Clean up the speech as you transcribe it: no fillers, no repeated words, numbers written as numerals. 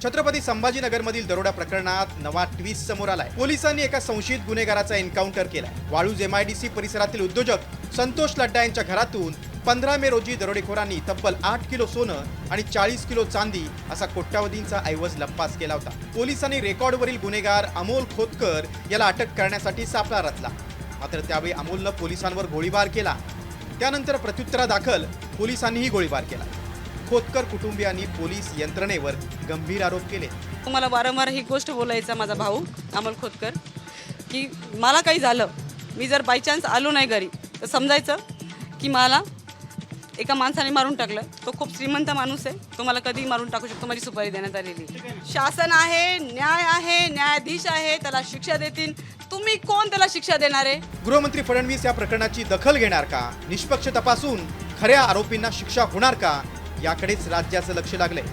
छत्रपती संभाजीनगरमधील दरोडा प्रकरणात नवा ट्विस्ट समोर आलाय। पोलिसांनी एका संशयित गुन्हेगाराचा एन्काउंटर केलाय। वाळूज MIDC परिसरातील उद्योजक संतोष लड्डा यांच्या घरातून 15 मे रोजी दरोडेखोरांनी तब्बल 8 किलो सोनं आणि 40 किलो चांदी असा कोट्यावधींचा ऐवज लंपास केला होता। पोलिसांनी रेकॉर्डवरील गुन्हेगार अमोल खोतकर याला अटक करण्यासाठी सापळा रचला, मात्र त्यावेळी अमोलनं पोलिसांवर गोळीबार केला। त्यानंतर प्रत्युत्तरादाखल पोलिसांनीही गोळीबार केला। खोतकर कुटुंबियांनी पोलीस यंत्रणेवर गंभीर आरोप केले। मला वारंवार ही गोष्ट बोलायचा माझा भाऊ अमोल खोतकर की मला काही झालं, मी जर बाय चान्स आलो नाही घरी तर समजायचं की मला एका माणसाने मारून टाकलं। तो खूप श्रीमंत माणूस आहे, तो मला कधीही मारून टाकू शकतो, माझी सुपारी देण्यात आलेली। शासन आहे, न्याय आहे, न्यायाधीश आहे, त्याला शिक्षा देतील। तुम्ही कोण त्याला शिक्षा देणार आहे? गृहमंत्री फडणवीस या प्रकरणाची दखल घेणार का? निष्पक्ष तपासून खऱ्या आरोपींना शिक्षा होणार का? याकडेच राज्याचं लक्ष लागलंय।